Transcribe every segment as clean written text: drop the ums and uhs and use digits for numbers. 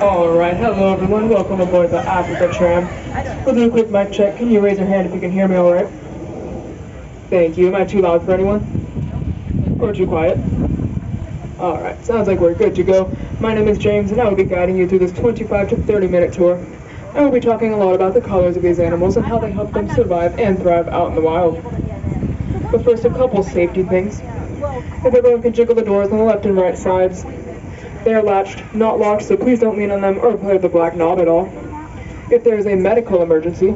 Alright, hello everyone, welcome aboard the Africa Tram. We'll do a quick mic check. Can you raise your hand if you can hear me alright? Thank you. Am I too loud for anyone? Or too quiet? Alright, sounds like we're good to go. My name is James and I will be guiding you through this 25 to 30 minute tour. I will be talking a lot about the colors of these animals and how they help them survive and thrive out in the wild. But first, a couple safety things. If everyone can jiggle the doors on the left and right sides. They are latched, not locked, so please don't lean on them or play with the black knob at all. If there is a medical emergency,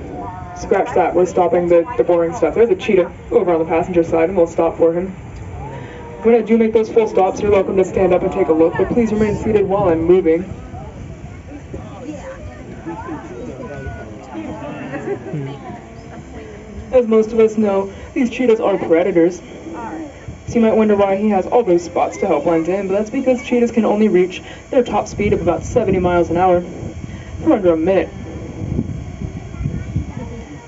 scratch that. We're stopping the boring stuff. There's a cheetah over on the passenger side, and we'll stop for him. When I do make those full stops, you're welcome to stand up and take a look, but please remain seated while I'm moving. As most of us know, these cheetahs are predators. So you might wonder why he has all those spots to help blend in, but that's because cheetahs can only reach their top speed of about 70 miles an hour for under a minute.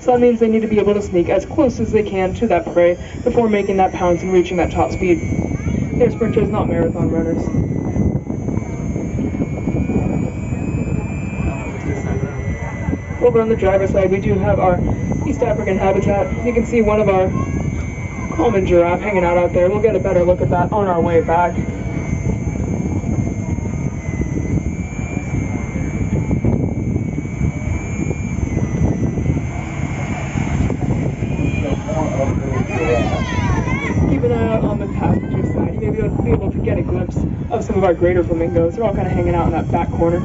So that means they need to be able to sneak as close as they can to that prey before making that pounce and reaching that top speed. They're sprinters, not marathon runners. Over on the driver's side, we do have our East African habitat. You can see one of our common giraffe hanging out there. We'll get a better look at that on our way back. Keep an eye out on the passenger side. You may be able to get a glimpse of some of our greater flamingos. They're all kind of hanging out in that back corner.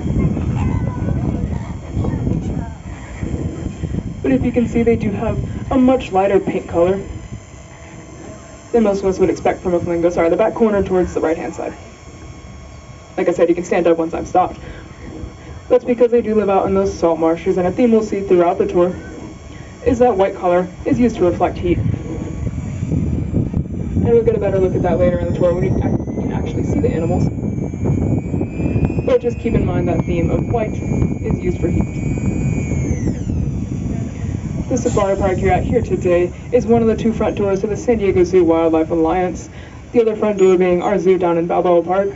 But if you can see, they do have a much lighter pink color than most of us would expect from a flamingo. Sorry, the back corner towards the right-hand side. Like I said, you can stand up once I'm stopped. That's because they do live out in those salt marshes, and a theme we'll see throughout the tour is that white color is used to reflect heat. And we'll get a better look at that later in the tour when you can actually see the animals. But just keep in mind that theme of white is used for heat. The safari park you're at here today is one of the two front doors to the San Diego Zoo Wildlife Alliance, the other front door being our zoo down in Balboa Park.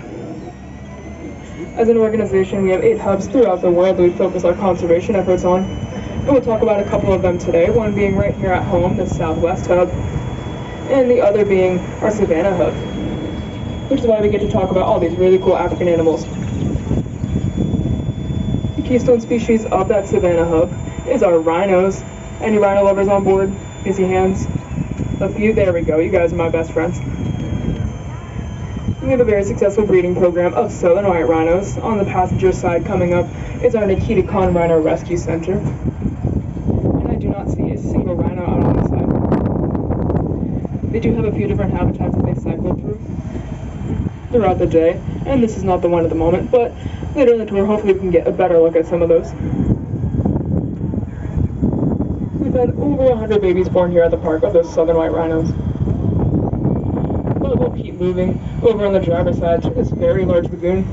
As an organization, we have 8 hubs throughout the world that we focus our conservation efforts on, and we'll talk about a couple of them today, one being right here at home, the Southwest Hub, and the other being our Savannah Hub, which is why we get to talk about all these really cool African animals. The keystone species of that Savannah Hub is our rhinos. Any rhino lovers on board? Can see hands? A few? There we go. You guys are my best friends. We have a very successful breeding program of southern white rhinos. On the passenger side coming up is our Nikita Khan Rhino Rescue Center. And I do not see a single rhino out on this side. They do have a few different habitats that they cycle through throughout the day. And this is not the one at the moment, but later in the tour hopefully we can get a better look at some of those. We've had over 100 babies born here at the park of those southern white rhinos. But we'll keep moving. Over on the driver's side to this very large lagoon.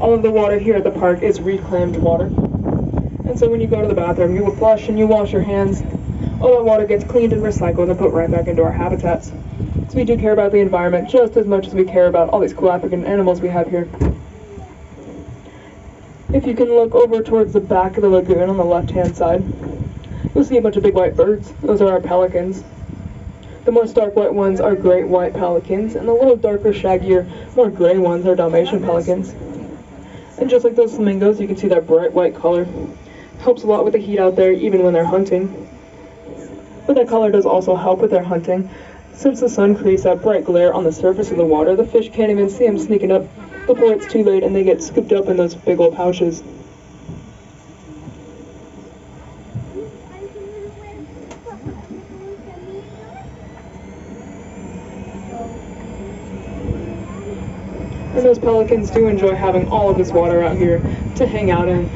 All of the water here at the park is reclaimed water. And so when you go to the bathroom, you will flush and you wash your hands. All that water gets cleaned and recycled and put right back into our habitats. So we do care about the environment just as much as we care about all these cool African animals we have here. If you can look over towards the back of the lagoon on the left-hand side, you'll see a bunch of big white birds. Those are our pelicans. The more stark white ones are great white pelicans, and the little darker, shaggier, more gray ones are Dalmatian pelicans. And just like those flamingos, you can see that bright white color. Helps a lot with the heat out there, even when they're hunting. But that color does also help with their hunting. Since the sun creates that bright glare on the surface of the water, the fish can't even see them sneaking up before it's too late and they get scooped up in those big old pouches. And those pelicans do enjoy having all of this water out here to hang out in.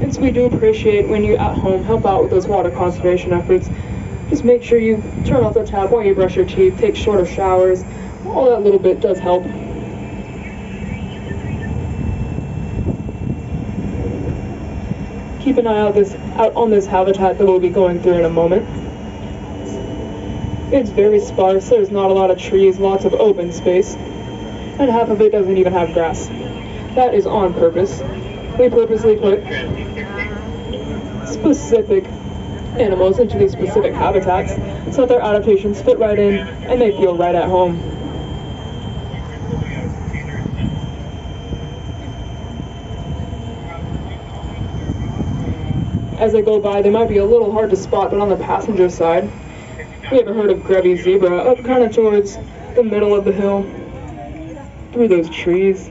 And so we do appreciate when you at home help out with those water conservation efforts. Just make sure you turn off the tap while you brush your teeth, take shorter showers. All that little bit does help. Keep an eye out on this habitat that we'll be going through in a moment. It's very sparse, there's not a lot of trees, lots of open space, and half of it doesn't even have grass. That is on purpose. We purposely put specific animals into these specific habitats so that their adaptations fit right in and they feel right at home. As they go by, they might be a little hard to spot, but on the passenger side, we have a herd of Grevy zebra up kind of towards the middle of the hill, through those trees.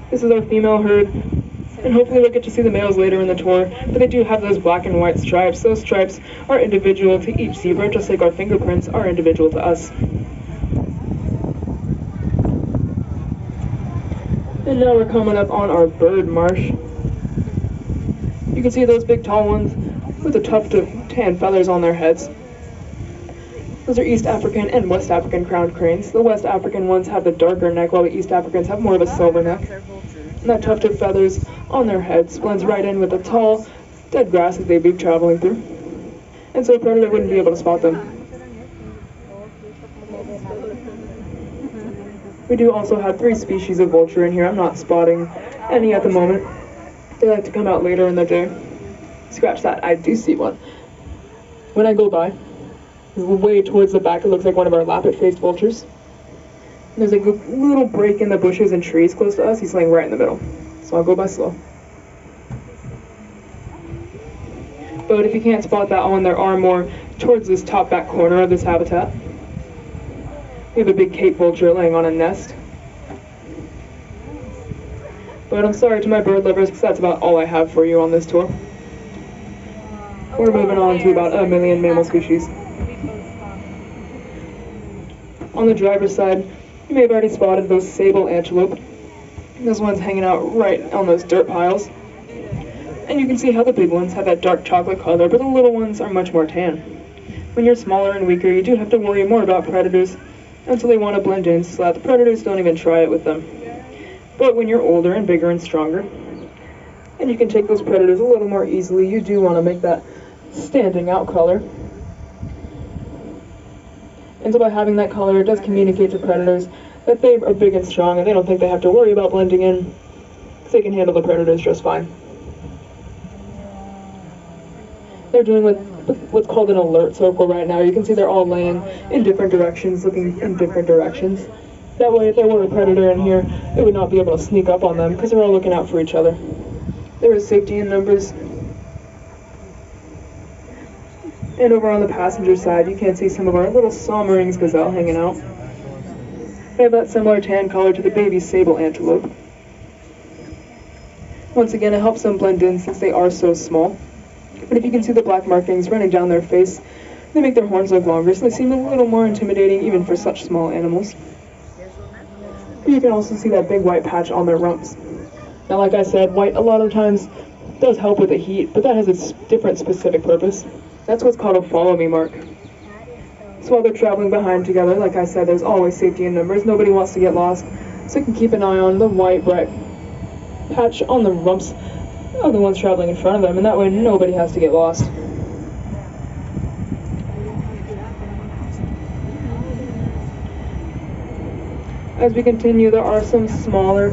This is our female herd, and hopefully we'll get to see the males later in the tour, but they do have those black and white stripes. Those stripes are individual to each zebra, just like our fingerprints are individual to us. And now we're coming up on our bird marsh. You can see those big tall ones with a tuft of tan feathers on their heads. Those are East African and West African crowned cranes. The West African ones have the darker neck, while the East Africans have more of a silver neck. And that tuft of feathers on their heads blends right in with the tall, dead grass that they'd be traveling through. And so a predator wouldn't be able to spot them. We do also have 3 species of vulture in here. I'm not spotting any at the moment. They like to come out later in the day. Scratch that, I do see one. When I go by, way towards the back, it looks like one of our lappet-faced vultures. There's a little break in the bushes and trees close to us. He's laying right in the middle. So I'll go by slow. But if you can't spot that one, there are more towards this top back corner of this habitat. We have a big Cape vulture laying on a nest. But I'm sorry to my bird lovers, because that's about all I have for you on this tour. We're moving on to about 1 million mammal species. On the driver's side, you may have already spotted those sable antelope. Those ones hanging out right on those dirt piles. And you can see how the big ones have that dark chocolate color, but the little ones are much more tan. When you're smaller and weaker, you do have to worry more about predators until they want to blend in so that the predators don't even try it with them. But when you're older and bigger and stronger, and you can take those predators a little more easily, you do want to make that standing out color. And so by having that color, it does communicate to predators that they are big and strong and they don't think they have to worry about blending in, because they can handle the predators just fine. They're doing what's called an alert circle right now. You can see they're all laying in different directions, looking in different directions. That way, if there were a predator in here, it would not be able to sneak up on them because they're all looking out for each other. There is safety in numbers. And over on the passenger side, you can see some of our little Soemmerring's gazelle hanging out. They have that similar tan color to the baby sable antelope. Once again, it helps them blend in since they are so small. But if you can see the black markings running down their face, they make their horns look longer, so they seem a little more intimidating even for such small animals. But you can also see that big white patch on their rumps. Now, like I said, white a lot of times does help with the heat, but that has a different specific purpose. That's what's called a follow me mark. So while they're traveling behind together, like I said, there's always safety in numbers. Nobody wants to get lost, so you can keep an eye on the white bright patch on the rumps of the ones traveling in front of them, and that way nobody has to get lost. As we continue, there are some smaller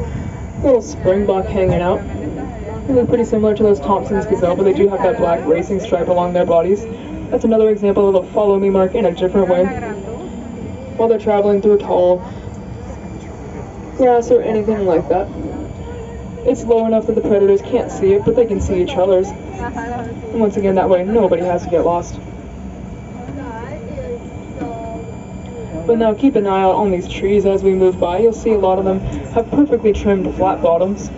little springbok hanging out. They look pretty similar to those Thompson's gazelle, but they do have that black racing stripe along their bodies. That's another example of a follow me mark in a different way. While they're traveling through tall grass or anything like that, it's low enough that the predators can't see it, but they can see each other's. And once again, that way nobody has to get lost. But now keep an eye out on these trees as we move by. You'll see a lot of them have perfectly trimmed flat bottoms.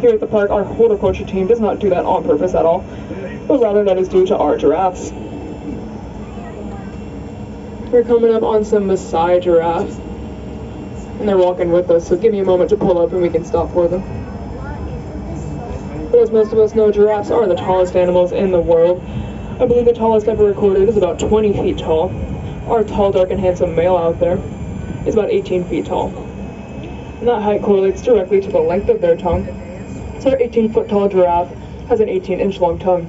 Here at the park, our horticulture team does not do that on purpose at all, but rather that is due to our giraffes. We're coming up on some Maasai giraffes, and they're walking with us, so give me a moment to pull up and we can stop for them. But as most of us know, giraffes are the tallest animals in the world. I believe the tallest ever recorded is about 20 feet tall. Our tall, dark, and handsome male out there is about 18 feet tall. And that height correlates directly to the length of their tongue. So our 18-foot tall giraffe has an 18-inch long tongue.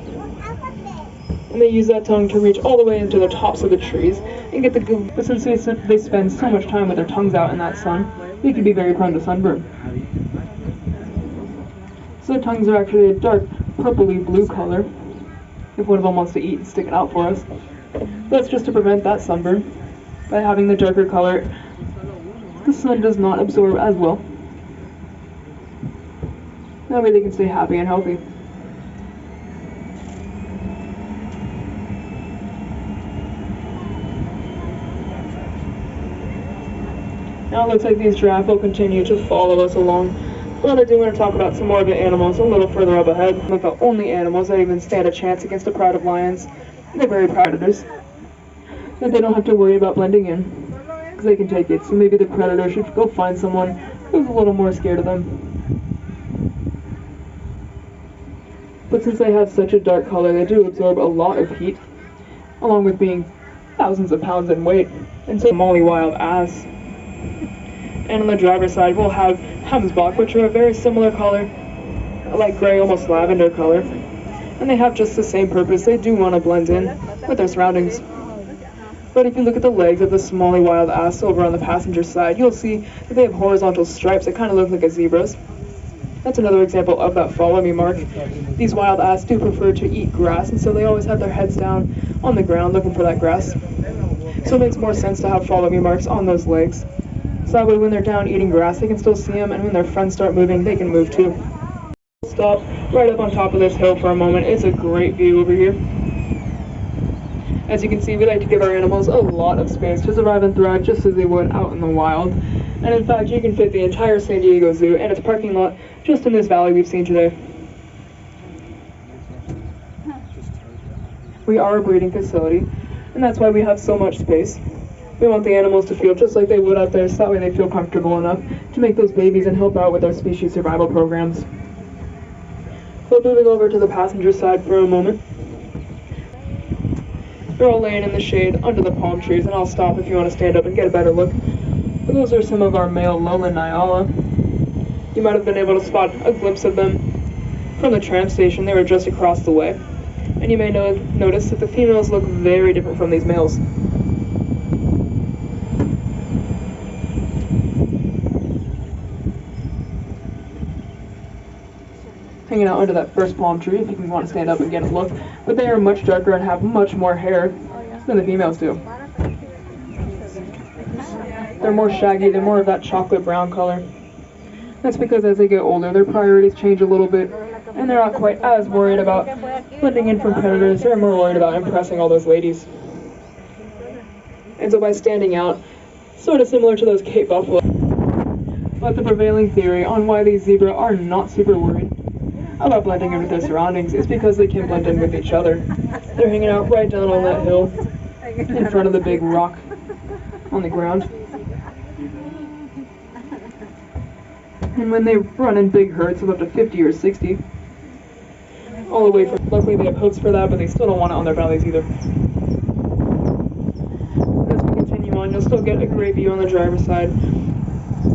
And they use that tongue to reach all the way into the tops of the trees and get the goop. But since they spend so much time with their tongues out in that sun, they can be very prone to sunburn. So their tongues are actually a dark purpley blue color, if one of them wants to eat and stick it out for us. That's just to prevent that sunburn. By having the darker color, the sun does not absorb as well. That way they can stay happy and healthy. Now it looks like these giraffe will continue to follow us along. But I do want to talk about some more of the animals a little further up ahead. They're the only animals that even stand a chance against a pride of lions. They're very predators. That they don't have to worry about blending in, because they can take it. So maybe the predator should go find someone who's a little more scared of them. But since they have such a dark color, they do absorb a lot of heat, along with being thousands of pounds in weight. And so Molly wild ass. And on the driver's side, we'll have Hemsbok, which are a very similar color, like gray, almost lavender color. And they have just the same purpose. They do want to blend in with their surroundings. But if you look at the legs of the Somali wild ass over on the passenger side, you'll see that they have horizontal stripes that kind of look like a zebra's. That's another example of that follow me mark. These wild ass do prefer to eat grass, and so they always have their heads down on the ground looking for that grass. So it makes more sense to have follow me marks on those legs. So that way when they're down eating grass, they can still see them, and when their friends start moving, they can move too. Stop right up on top of this hill for a moment. It's a great view over here. As you can see, we like to give our animals a lot of space to survive and thrive just as they would out in the wild. And in fact, you can fit the entire San Diego Zoo and its parking lot just in this valley we've seen today. We are a breeding facility, and that's why we have so much space. We want the animals to feel just like they would out there, so that way they feel comfortable enough to make those babies and help out with our species survival programs. But moving over to the passenger side for a moment. They're all laying in the shade under the palm trees, and I'll stop if you want to stand up and get a better look. But those are some of our male lowland Nyala. You might have been able to spot a glimpse of them from the tram station. They were just across the way. And you may notice that the females look very different from these males. Hanging out under that first palm tree, if you want to stand up and get a look. But they are much darker and have much more hair than the females do. They're more shaggy, they're more of that chocolate brown color. That's because as they get older, their priorities change a little bit, and they're not quite as worried about blending in from predators. They're more worried about impressing all those ladies. And so by standing out, sort of similar to those Cape Buffalo. But the prevailing theory on why these zebra are not super worried about blending in with their surroundings is because they can blend in with each other. They're hanging out right down on that hill in front of the big rock on the ground. And when they run in big herds of up to 50 or 60, all the way from, luckily they have hooves for that, but they still don't want it on their bellies either. As we continue on, you'll still get a great view on the driver's side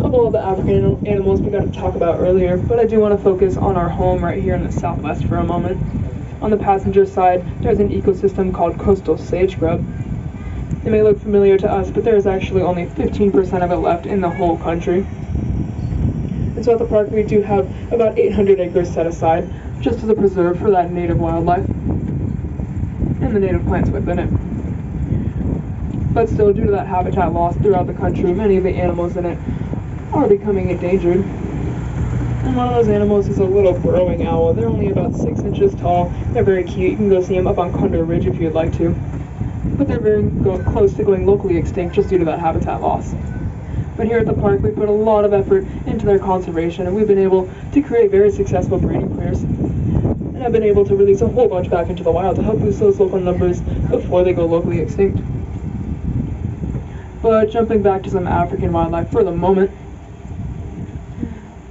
of all the African animals we got to talk about earlier, but I do want to focus on our home right here in the southwest for a moment. On the passenger side, there's an ecosystem called coastal sage scrub. It may look familiar to us, but there is actually only 15% of it left in the whole country. And so at the park we do have about 800 acres set aside just as a preserve for that native wildlife and the native plants within it. But still, due to that habitat loss throughout the country, many of the animals in it are becoming endangered. And one of those animals is a little burrowing owl. They're only about 6 inches tall. They're very cute. You can go see them up on Condor Ridge if you'd like to. But they're very close to going locally extinct just due to that habitat loss. But here at the park, we put a lot of effort into their conservation, and we've been able to create very successful breeding pairs. And I've been able to release a whole bunch back into the wild to help boost those local numbers before they go locally extinct. But jumping back to some African wildlife for the moment,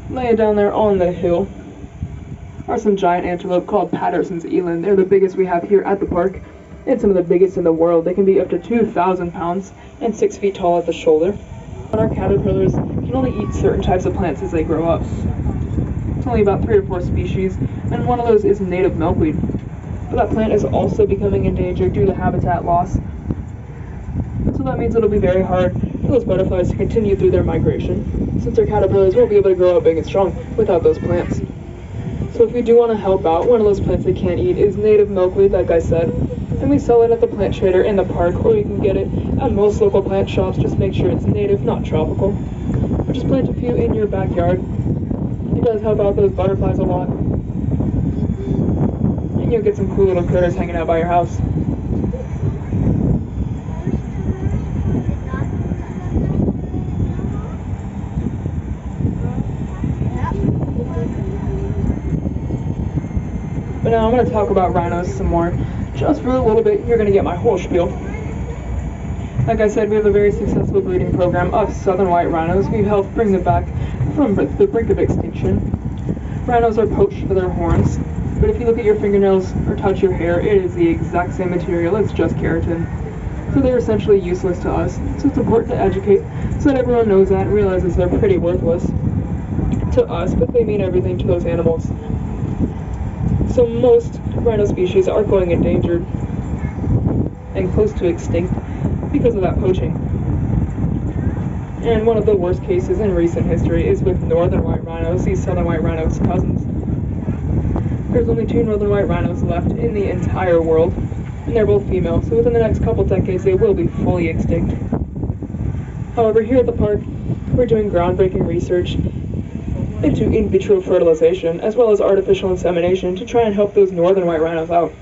laying down there on the hill are some giant antelope called Patterson's eland. They're the biggest we have here at the park, and some of the biggest in the world. They can be up to 2,000 pounds and 6 feet tall at the shoulder. And our caterpillars can only eat certain types of plants as they grow up. It's only about 3 or 4 species, and one of those is native milkweed. But that plant is also becoming endangered due to habitat loss. So that means it'll be very hard for those butterflies to continue through their migration, since their caterpillars won't be able to grow up big and strong without those plants. So if you do want to help out, one of those plants they can't eat is native milkweed, like I said. And we sell it at the plant trader in the park, or you can get it at most local plant shops. Just make sure it's native, not tropical. Or just plant a few in your backyard. It does help out those butterflies a lot. And you'll get some cool little critters hanging out by your house. But now I'm going to talk about rhinos some more. Just for a little bit, you're going to get my whole spiel. Like I said, we have a very successful breeding program of southern white rhinos. We've helped bring them back from the brink of extinction. Rhinos are poached for their horns, but if you look at your fingernails or touch your hair, it is the exact same material, it's just keratin. So they're essentially useless to us. So it's important to educate so that everyone knows that and realizes they're pretty worthless to us, but they mean everything to those animals. So most rhino species are going endangered and close to extinct because of that poaching. And one of the worst cases in recent history is with northern white rhinos, these southern white rhinos' cousins. There's only 2 northern white rhinos left in the entire world, and they're both female, so within the next couple decades they will be fully extinct. However, here at the park, we're doing groundbreaking research into in vitro fertilization, as well as artificial insemination, to try and help those northern white rhinos out.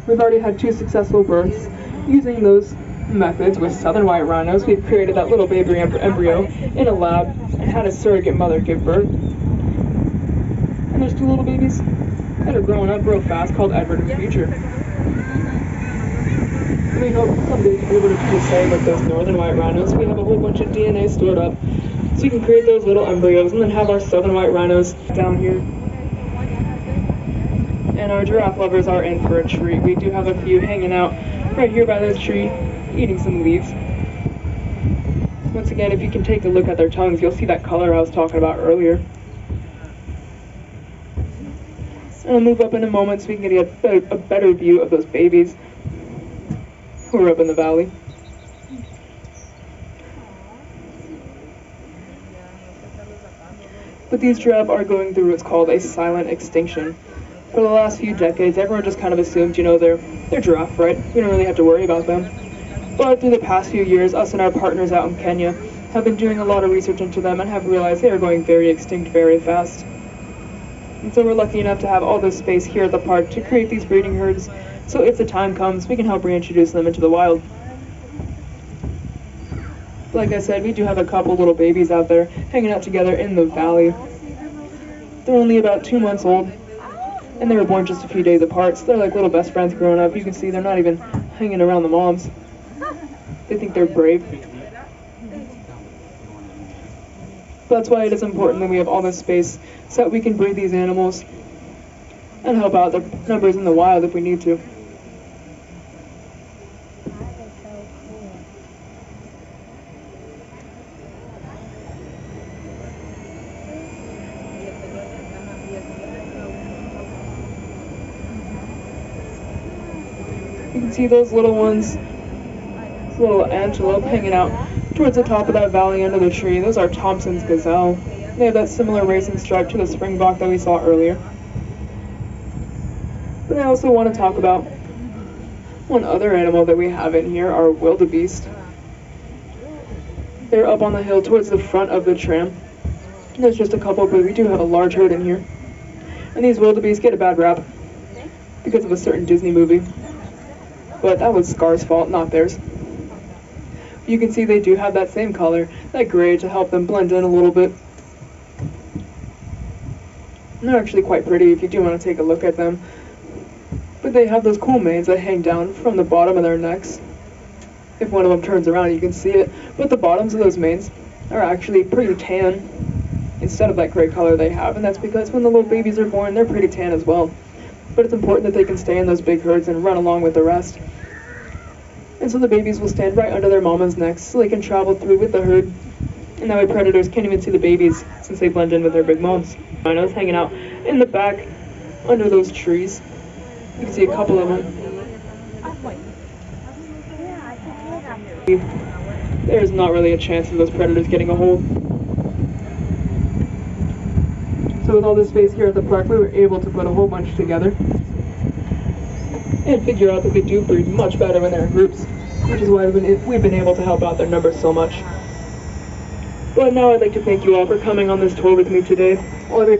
We've already had 2 successful births using those methods with southern white rhinos. We've created that little baby embryo in a lab and had a surrogate mother give birth. And there's 2 little babies that are growing up real fast called Edward and Future. We hope someday to be able to do the same with those northern white rhinos. We have a whole bunch of DNA stored up, so you can create those little embryos and then have our southern white rhinos down here. And our giraffe lovers are in for a treat. We do have a few hanging out right here by this tree, eating some leaves. Once again, if you can take a look at their tongues, you'll see that color I was talking about earlier. And I'll move up in a moment so we can get a better view of those babies who are up in the valley. But these giraffe are going through what's called a silent extinction. For the last few decades, everyone just kind of assumed, they're giraffe, right? We don't really have to worry about them. But through the past few years, us and our partners out in Kenya have been doing a lot of research into them and have realized they are going very extinct very fast. And so we're lucky enough to have all this space here at the park to create these breeding herds, so if the time comes, we can help reintroduce them into the wild. Like I said, we do have a couple little babies out there hanging out together in the valley. They're only about 2 months old, and they were born just a few days apart, so they're like little best friends growing up. You can see they're not even hanging around the moms. They think they're brave. That's why it is important that we have all this space so that we can breed these animals and help out the numbers in the wild if we need to. You can see those little ones, this little antelope hanging out towards the top of that valley under the tree. Those are Thompson's gazelle. They have that similar racing stripe to the springbok that we saw earlier. But I also want to talk about one other animal that we have in here, our wildebeest. They're up on the hill towards the front of the tram. There's just a couple, but we do have a large herd in here. And these wildebeest get a bad rap because of a certain Disney movie. But that was Scar's fault, not theirs. You can see they do have that same color, that gray, to help them blend in a little bit. And they're actually quite pretty if you do want to take a look at them. But they have those cool manes that hang down from the bottom of their necks. If one of them turns around, you can see it. But the bottoms of those manes are actually pretty tan instead of that gray color they have. And that's because when the little babies are born, they're pretty tan as well. But it's important that they can stay in those big herds and run along with the rest. And so the babies will stand right under their mama's necks so they can travel through with the herd. And that way predators can't even see the babies since they blend in with their big moms. Rhinos hanging out in the back under those trees. You can see a couple of them. There's not really a chance of those predators getting a hold. So with all this space here at the park, we were able to put a whole bunch together and figure out that they do breed much better when they're in groups, which is why we've been able to help out their numbers so much. But now I'd like to thank you all for coming on this tour with me today. All of your